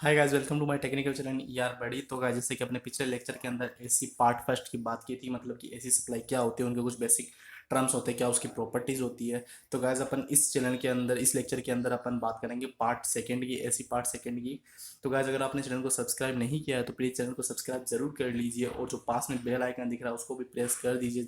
Hi guys, welcome to my technical channel यार बड़ी। तो गाइस, जैसे कि अपने पिछले लेक्चर के अंदर एसी पार्ट फर्स्ट की बात की थी, मतलब कि एसी सप्लाई क्या होती है, उनके कुछ बेसिक टर्म्स होते हैं, क्या उसकी प्रॉपर्टीज होती है। तो गाइस, अपन इस चैनल के अंदर इस लेक्चर के अंदर अपन बात करेंगे पार्ट सेकंड की, एसी पार्ट सेकंड की। तो गाइस, अगर आपने चैनल को सब्सक्राइब नहीं किया है तो प्लीज़ चैनल को सब्सक्राइब जरूर कर लीजिए, और जो पास में बेल आइकन दिख रहा है उसको भी प्रेस कर दीजिए।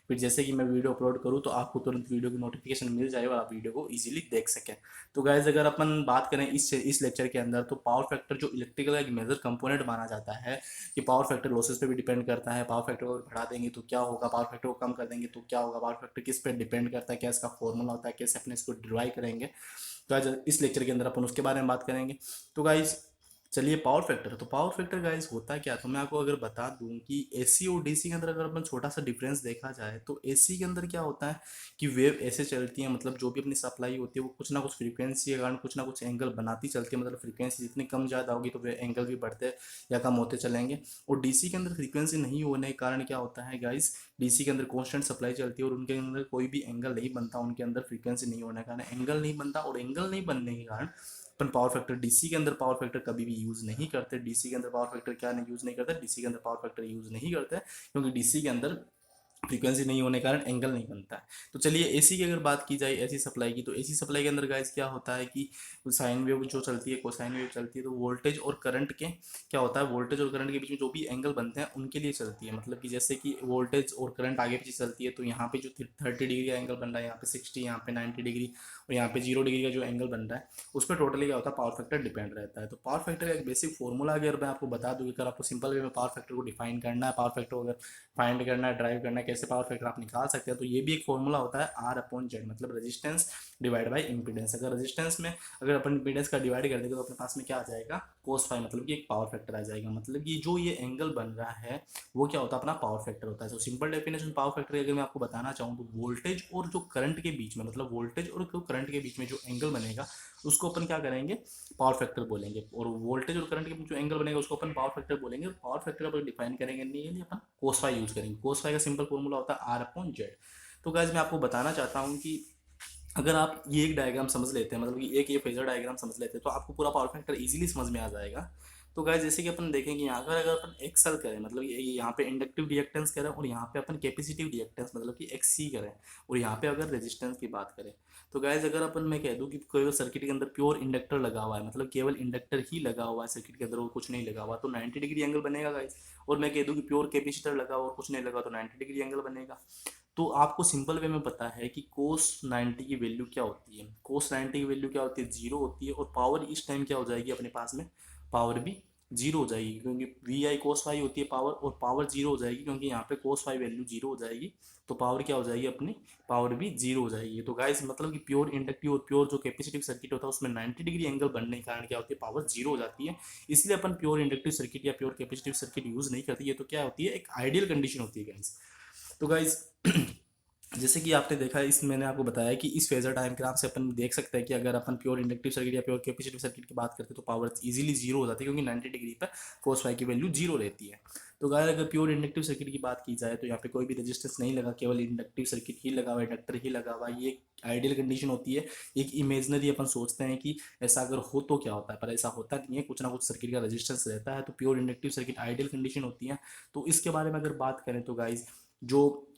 फिर जैसे कि मैं वीडियो अपलोड करूँ तो आपको तुरंत वीडियो की नोटिफिकेशन मिल जाए और आप वीडियो को इजीली देख सकें। तो गाइज, अगर अपन बात करें इस लेक्चर के अंदर, तो पावर फैक्टर जो इलेक्ट्रिकल का एक मेजर कंपोनेंट माना जाता है, कि पावर फैक्टर लॉसेस पे भी डिपेंड करता है। पावर फैक्टर को बढ़ा देंगे तो क्या होगा, पावर फैक्टर को कम कर देंगे तो क्या होगा, पावर फैक्टर किस पे डिपेंड करता है, क्या इसका फॉर्मूला होता है, कैसे अपने इसको डिराइव करेंगे। तो आज इस लेक्चर के अंदर अपन उसके बारे में बात करेंगे। तो गाइज, चलिए, पावर फैक्टर, तो पावर फैक्टर गाइस होता क्या, तो मैं आपको अगर बता दूं कि एसी और डीसी के अंदर अगर अपन छोटा सा डिफरेंस देखा जाए, तो एसी के अंदर क्या होता है कि वेव ऐसे चलती है, मतलब जो भी अपनी सप्लाई होती है वो कुछ ना कुछ फ्रीक्वेंसी के कारण कुछ ना कुछ एंगल बनाती चलती है। मतलब फ्रीक्वेंसी जितनी कम ज़्यादा होगी तो वे एंगल भी बढ़ते या कम होते चलेंगे। और डीसी के अंदर फ्रीक्वेंसी नहीं होने के कारण क्या होता है गाइस, डीसी के अंदर कॉन्स्टेंट सप्लाई चलती है और उनके अंदर कोई भी एंगल नहीं बनता, उनके अंदर फ्रीक्वेंसी नहीं होने के कारण एंगल नहीं बनता, और एंगल नहीं बनने के कारण अपन पावर फैक्टर, डीसी के अंदर पावर फैक्टर कभी भी यूज़ नहीं करते। डीसी के अंदर पावर फैक्टर क्या नहीं यूज़ नहीं करते, डीसी के अंदर पावर फैक्टर यूज़ नहीं करते, क्योंकि डीसी के अंदर फ्रीक्वेंसी नहीं होने के कारण एंगल नहीं बनता है। तो चलिए, एसी की अगर बात की जाए, एसी सप्लाई की, तो एसी सप्लाई के अंदर गाइस क्या होता है कि साइन वेव जो चलती है, कोसाइन वेव चलती है, तो वोल्टेज और करंट के क्या होता है, वोल्टेज और करंट के बीच में जो भी एंगल बनते हैं उनके लिए चलती है। मतलब कि जैसे कि वोल्टेज और करंट आगे पीछे चलती है, तो यहाँ पे जो 30 डिग्री का एंगल बन रहा है, यहाँ पे 60, यहाँ पे 90 डिग्री, और यहाँ पे 0 डिग्री का जो एंगल बन रहा है, उस पर टोटली क्या होता है, पावर फैक्टर डिपेंड रहता है। तो पावर फैक्टर का एक बेसिक फॉर्मूला अगर मैं आपको बता दूँ, अगर आपको सिंपल वे में पावर फैक्टर को डिफाइन करना है, पावर फैक्टर को अगर फाइंड करना है, ड्राइव करना है, कैसे पावर फैक्टर आप निकाल सकते हैं, तो ये भी एक फॉर्मूला होता है आर अपॉन जेड, मतलब रेजिस्टेंस डिवाइड बाई इंपीडेंस। अगर रेजिस्टेंस में अगर अपन इंपीडेंस का डिवाइड कर देंगे तो अपने पास में क्या आ जाएगा, कोस फाई, मतलब कि एक पावर फैक्टर आ जाएगा। मतलब कि जो ये एंगल बन रहा है वो क्या होता है, अपना पावर फैक्टर होता है। तो सिंपल डेफिनेशन पावर फैक्टर की अगर मैं आपको बताना चाहूँ, तो वोल्टेज और जो करंट के बीच में, मतलब वोल्टेज और करंट के बीच में जो एंगल बनेगा उसको अपन क्या करेंगे, पावर फैक्टर बोलेंगे। और वोल्टेज और करंट के बीच जो एंगल बनेगा उसको अपन पावर फैक्टर बोलेंगे। और पावर फैक्टर अपन डिफाइन करेंगे नहीं, लिए अपन कोस फाई यूज करेंगे। कोस फाई का सिंपल फॉर्मूला होता है आर अपॉन जेड। तो गाइज, मैं आपको बताना चाहता हूँ कि अगर आप ये एक डायग्राम समझ लेते हैं, मतलब कि एक ये फेजर डायग्राम समझ लेते हैं, तो आपको पूरा पावर फैक्टर इजीली समझ में आ जाएगा। तो गाइस, जैसे कि अपन देखेंगे यहाँ पर, अगर अपन एक्सल करें, मतलब ये यहाँ पे इंडक्टिव रिएक्टेंस करें, और यहाँ पे अपन कैपेसिटिव रिएक्टेंस मतलब कि एक्सी करें, और यहाँ पे अगर रेजिस्टेंस की बात करें, तो गाइस अगर अपन, मैं कह दूँ कि केवल सर्किट के अंदर प्योर इंडक्टर लगा हुआ है, मतलब केवल इंडक्टर ही लगा हुआ है सर्किट के अंदर और कुछ नहीं लगा हुआ, तो 90 डिग्री एंगल बनेगा गाइस। और मैं कह दूँ कि प्योर कैपेसिटर लगा हुआ और कुछ नहीं लगा तो 90 डिग्री एंगल बनेगा। तो आपको सिंपल वे में पता है कि कोस 90 की वैल्यू क्या होती है, कोस 90 की वैल्यू क्या होती है, जीरो होती है। और पावर इस टाइम क्या हो जाएगी अपने पास में, पावर भी जीरो हो जाएगी, क्योंकि वी आई कोस फाई होती है पावर, और पावर जीरो हो जाएगी क्योंकि यहाँ पे कोस फाई वैल्यू जीरो हो जाएगी। तो पावर क्या हो जाएगी अपनी, पावर भी जीरो हो जाएगी। तो गाइस, मतलब कि प्योर इंडक्टिव और प्योर जो कैपेसिटिव सर्किट होता है उसमें 90 डिग्री एंगल बनने के कारण क्या होती है, पावर जीरो हो जाती है। इसलिए अपन प्योर इंडक्टिव सर्किट या प्योर कैपेसिटिव सर्किट यूज नहीं करती है। तो क्या होती है, एक आइडियल कंडीशन होती है गाइस। तो गाइस, जैसे कि आपने देखा इस, मैंने आपको बताया कि इस फेजर डायग्राम से अपन देख सकते हैं कि अगर अपन प्योर इंडक्टिव सर्किट या प्योर कैपेसिटिव सर्किट की बात करते हैं तो पावर इजीली जीरो हो जाती है, क्योंकि 90 डिग्री पर कोस फाई की वैल्यू जीरो रहती है। तो गाइस, अगर प्योर इंडक्टिव सर्किट की बात की जाए तो यहाँ पे कोई भी रेजिस्टेंस नहीं लगा, केवल इंडक्टिव सर्किट ही लगा हुआ है, इंडक्टर ही लगा हुआ है। ये आइडियल कंडीशन होती है। एक इमेजनरी अपन सोचते हैं कि ऐसा अगर हो तो क्या होता है, पर ऐसा होता नहीं है, कुछ ना कुछ सर्किट का रेजिस्टेंस रहता है। तो pure inductive circuit ideal condition होती है। तो इसके बारे में अगर बात करें तो गाइज, जो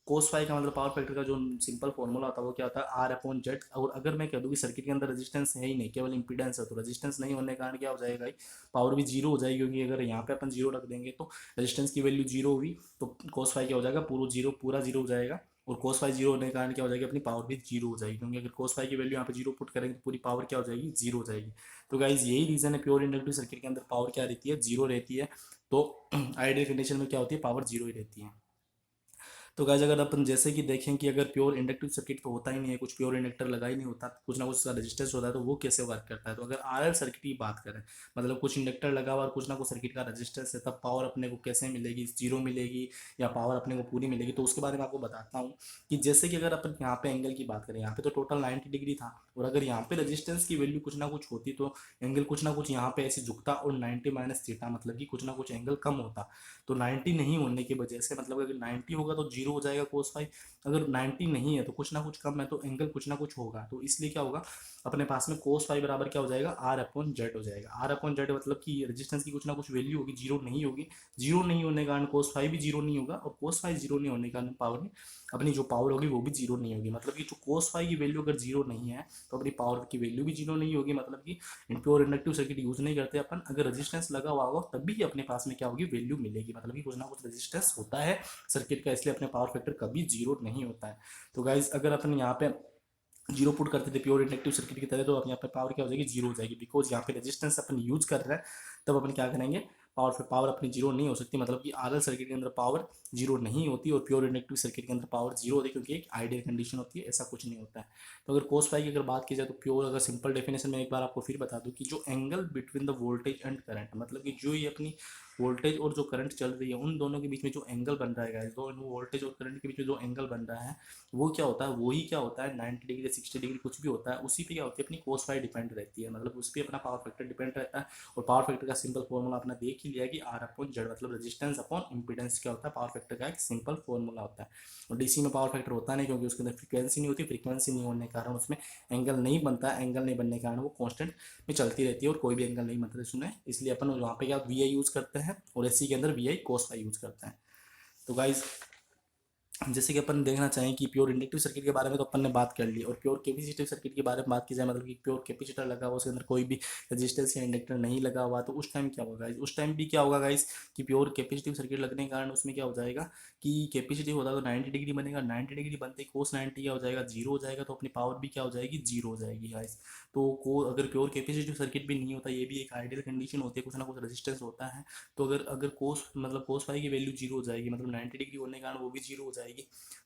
कोस फाई का मतलब पावर फैक्टर का जो सिंपल फॉर्मूला होता है वो क्या होता है, आर अपॉन जेड। और अगर मैं कह दूँ कि सर्किट के अंदर रेजिस्टेंस है ही नहीं, केवल इंपीडेंस है, तो रेजिस्टेंस नहीं होने के कारण क्या हो जाएगा, पावर भी जीरो हो जाएगी, क्योंकि अगर यहाँ पे अपन जीरो रख देंगे तो रेजिस्टेंस की वैल्यू जीरो हुई, तो कोस फाई क्या हो जाएगा, पूरा जीरो हो जाएगा। और कोस फाई जीरो होने के कारण क्या हो जाएगी, अपनी पावर भी जीरो हो जाएगी, क्योंकि अगर कोस फाई की वैल्यू यहाँ पे जीरो पुट करेंगे तो पूरी पावर क्या हो जाएगी, जीरो हो जाएगी। तो गाइज, यही रीजन है प्योर इंडक्टिव सर्किट के अंदर पावर क्या रहती है, जीरो रहती है। तो आइडियल कंडीशन में क्या होती है, पावर जीरो ही रहती है। तो गाइस, अगर अपन जैसे कि देखें कि अगर प्योर इंडक्टिव सर्किट तो होता ही नहीं है, कुछ प्योर इंडक्टर लगा ही नहीं होता, कुछ ना कुछ उसका रेजिस्टेंस होता है, तो वो कैसे वर्क करता है। तो अगर आरएल सर्किट की बात करें, मतलब कुछ इंडक्टर लगा हुआ और कुछ ना कुछ सर्किट का रेजिस्टेंस है, तब पावर अपने को कैसे मिलेगी, जीरो मिलेगी या पावर अपने को पूरी मिलेगी। तो उसके बारे में आपको बताता हूँ कि जैसे कि अगर अपन यहाँ पे एंगल की बात करें, यहाँ पे तो टोटल 90 डिग्री था, और अगर यहाँ पे रेजिस्टेंस की वैल्यू कुछ ना कुछ होती तो एंगल कुछ ना कुछ यहाँ पे ऐसे झुकता, और 90 माइनस थीटा मतलब कि कुछ ना कुछ एंगल कम होता। तो 90 नहीं होने की वजह से, मतलब अगर 90 होगा तो जीरो हो जाएगा कोस फाइव। अगर 90 नहीं है तो कुछ ना कुछ कम है, तो एंगल कुछ ना कुछ होगा। तो इसलिए क्या होगा, अपने पास में कोस फाइव बराबर क्या हो जाएगा, आर अपॉन जेड हो जाएगा। आर अपॉन जेड मतलब कि रेजिस्टेंस की कुछ ना कुछ वैल्यू होगी, जीरो नहीं होगी। जीरो नहीं होने के कारण कोस फाइव भी जीरो नहीं होगा, और कोस फाइव जीरो नहीं होने के कारण पावर में अपनी जो पावर होगी वो भी जीरो नहीं होगी। मतलब कि जो कोस फाइव की वैल्यू अगर जीरो नहीं है तो अपनी पावर की वैल्यू भी जीरो नहीं होगी। मतलब कि प्योर इंडक्टिव सर्किट यूज नहीं करते अपन, अगर रेजिस्टेंस लगा हुआ होगा तब भी अपने पास में क्या होगी, वैल्यू मिलेगी। मतलब कि कुछ ना कुछ रेजिस्टेंस होता है सर्किट का, इसलिए अपने पावर फैक्टर कभी जीरो नहीं होता है। तो गाइज अगर अपन यहाँ पे जीरो पुट करते थे प्योर इंडक्टिव सर्किट की तरह, तो यहाँ पे पावर क्या हो जाएगी, जीरो हो जाएगी। बिकॉज यहाँ पे रेजिस्टेंस अपन यूज कर रहे हैं, तब अपन क्या करेंगे, पावर अपनी जीरो नहीं हो सकती। मतलब कि आरएल सर्किट के अंदर पावर जीरो नहीं होती और प्योर इंडक्टिव सर्किट के अंदर पावर जीरो होती है, क्योंकि एक आइडियल कंडीशन होती है, ऐसा कुछ नहीं होता है। तो अगर कोस फाई की अगर बात की जाए तो प्योर, अगर सिंपल डेफिनेशन में एक बार आपको फिर बता दूं कि जो angle between the voltage and current, मतलब कि जो ये अपनी वोल्टेज और जो करंट चल रही है उन दोनों के बीच में जो एंगल बन रहा है गाइस, दो वोल्टेज और करंट के बीच में जो एंगल बन रहा है वो क्या होता है, वही क्या होता है 90 डिग्री 60 डिग्री कुछ भी होता है, उसी पे क्या होती है अपनी कोस फाई डिपेंड रहती है। मतलब उस पर अपना पावर फैक्टर डिपेंड रहता है। और पावर फैक्टर का सिंपल फॉर्मूला अपना देख ही लिया कि आर अपॉन जेड, मतलब रेजिस्टेंस अपॉन इंपीडेंस क्या होता है, पावर फैक्टर का एक सिंपल फॉर्मूला होता है। और डीसी में पावर फैक्टर होता नहीं, क्योंकि उसके अंदर फ्रीक्वेंसी नहीं होती, फ्रीक्वेंसी नहीं होने के कारण उसमें एंगल नहीं बनता है, एंगल नहीं बनने के कारण वो कॉन्स्टेंट में चलती रहती है और कोई भी एंगल नहीं बनता उसमें। इसलिए अपन वहाँ पे क्या वी आई यूज़ करते हैं और एसी के अंदर V I cos phi use करते हैं। तो गाइज जैसे कि अपन देखना चाहें कि प्योर इंडक्टिव सर्किट के बारे में तो अपन ने बात कर ली, और प्योर कैपेसिटिव सर्किट के बारे में बात की जाए, मतलब कि प्योर कैपेसिटर लगा हुआ, उसके अंदर कोई भी रेजिस्टेंस या इंडक्टर नहीं लगा हुआ, तो उस टाइम क्या होगा गाइस, उस टाइम भी क्या होगा गाइस कि प्योर कैपेसिटिव सर्किट लगने के कारण उसमें क्या हो जाएगा कि कैपेसिटिव होता है तो 90 डिग्री बनेगा, 90 डिग्री बनते ही कोस 90 क्या हो जाएगा, जीरो हो जाएगा। तो अपनी पावर भी क्या हो जाएगी, जीरो हो जाएगी गाइस। तो को अगर प्योर कैपेसिटिव सर्किट भी नहीं होता, ये भी एक आइडियल कंडीशन होती है, कुछ ना कुछ रेजिस्टेंस होता है। तो अगर अगर कोस मतलब कोस फाई की वैल्यू जीरो हो जाएगी, मतलब 90 डिग्री होने के कारण वो भी जीरो हो जाएगी।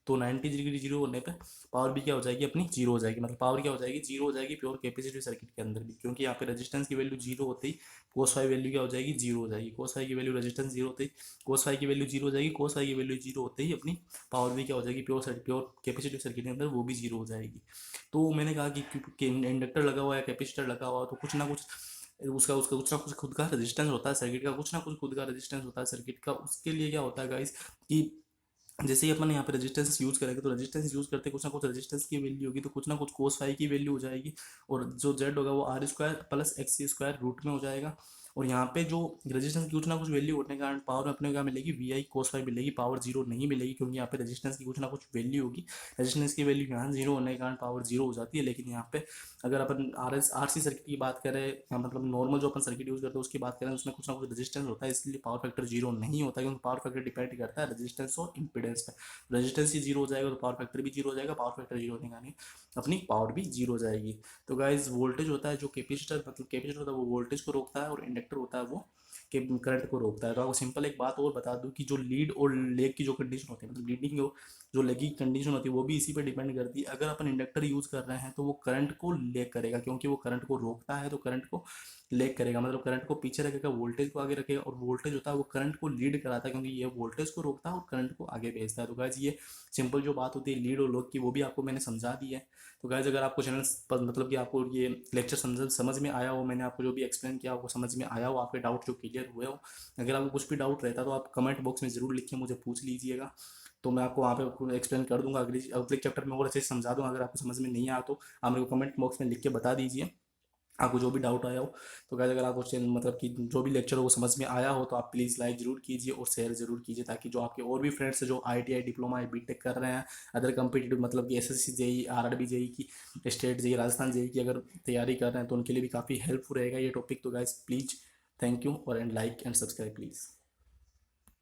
तो 90 डिग्री जीरो होने पे पावर भी क्या हो जाएगी, अपनी जीरो हो जाएगी। मतलब पावर क्या हो जाएगी, जीरो हो जाएगी प्योर कैपेसिटिव सर्किट के अंदर भी, क्योंकि यहाँ पे रेजिस्टेंस की वैल्यू जीरो होती ही कोस फाई वैल्यू क्या हो जाएगी, जीरो हो जाएगी। कोस फाई की वैल्यू रेजिस्टेंस जीरो होती ही कोस फाई की वैल्यू जीरो हो जाएगी, कोस फाई की वैल्यू जीरो होते ही अपनी पावर भी क्या हो जाएगी, प्योर कैपेसिटिव सर्किट के अंदर वो भी जीरो हो जाएगी। तो मैंने कहा कि इंडक्टर लगा हुआ है, कैपेसिटर लगा हुआ, तो कुछ ना कुछ उसका उसका कुछ ना कुछ खुद का रेजिस्टेंस होता है सर्किट का, कुछ ना कुछ खुद का रेजिस्टेंस होता है सर्किट का। उसके लिए क्या होता है गाइस कि जैसे ही अपन यहाँ पे रेजिस्टेंस यूज करेंगे, तो रेजिस्टेंस यूज करते कुछ ना कुछ रेजिस्टेंस की वैल्यू होगी, तो कुछ ना कुछ कोस फाई की वैल्यू हो जाएगी। और जो जेड होगा वो R square plus X square root में हो जाएगा। और यहाँ पे जो रेजिस्टेंस की कुछ ना कुछ वैल्यू होने के कारण पावर में अपने क्या मिलेगी, वी आई कोस फाई मिलेगी, पावर जीरो नहीं मिलेगी, क्योंकि यहाँ पे रेजिस्टेंस की कुछ ना कुछ वैल्यू होगी। रेजिस्टेंस की वैल्यू यहाँ जीरो होने के कारण पावर जीरो हो जाती है। लेकिन यहाँ पे अगर अपन आर सी सर्किट की बात करें, या मतलब नॉर्मल जो अपन सर्किट यूज करते हैं उसकी बात करें, उसमें कुछ ना कुछ रेजिस्टेंस होता है, इसलिए पावर फैक्टर जीरो नहीं होता, क्योंकि पावर फैक्टर डिपेंड करता है रेजिस्टेंस और इंपीडेंस पर। रेजिस्टेंस ही जीरो हो जाएगा तो पावर फैक्टर भी जीरो हो जाएगा, पावर फैक्टर जीरो होने का नहीं अपनी पावर भी जीरो हो जाएगी। तो गाइज वोल्टेज होता है जो कैपेसिटर, मतलब कैपेसिटर होता है वो वोल्टेज को रोकता है, और इंडक्टर होता है वो के करंट को रोकता है। तो आपको सिंपल एक बात और बता दूं कि जो लीड और लेग की जो कंडीशन होती है, मतलब लीडिंग जो लेग की कंडीशन होती है वो भी इसी पे डिपेंड करती है। अगर अपन इंडक्टर यूज कर रहे हैं तो वो करंट को लेग करेगा, क्योंकि वो करंट को रोकता है, तो करंट को लेग करेगा, मतलब करंट को पीछे रखेगा, वोल्टेज को आगे रखेगा। और वोल्टेज होता है वो करंट को लीड कराता है, क्योंकि ये वोल्टेज को रोकता है और करंट को आगे भेजता है। तो गाइज ये सिंपल जो बात होती है लीड और लॉग की, वो भी आपको मैंने समझा दी है। तो गाइज अगर आपको चैनल मतलब कि आपको ये लेक्चर समझ में आया हो, मैंने आपको जो भी एक्सप्लेन किया आपको समझ में आया हो, आपके डाउट जो क्लियर हुए हो, अगर आपको कुछ भी डाउट रहता है तो आप कमेंट बॉक्स में ज़रूर लिखिए, मुझे पूछ लीजिएगा। तो मैं आपको वहाँ पे एक्सप्लेन कर दूंगा, अगले चैप्टर में और अच्छे से समझा दूंगा। अगर आपको समझ में नहीं आया तो आप मेरे को कमेंट बॉक्स में लिख के बता दीजिए आपको जो भी डाउट आया हो। तो गाइस अगर आपको मतलब कि जो भी लेक्चर हो वो समझ में आया हो तो आप प्लीज़ लाइक जरूर कीजिए और शेयर जरूर कीजिए, ताकि जो आपके और भी फ्रेंड्स जो ITI डिप्लोमा या बीटेक कर रहे हैं, अदर कम्पिटिटिव मतलब कि SSC जेई RRB जेई की, स्टेट जेई राजस्थान जेई की अगर तैयारी कर रहे हैं तो उनके लिए भी काफ़ी हेल्पफुल रहेगा ये टॉपिक। तो गाइस प्लीज़ थैंक यू, और and like and subscribe please.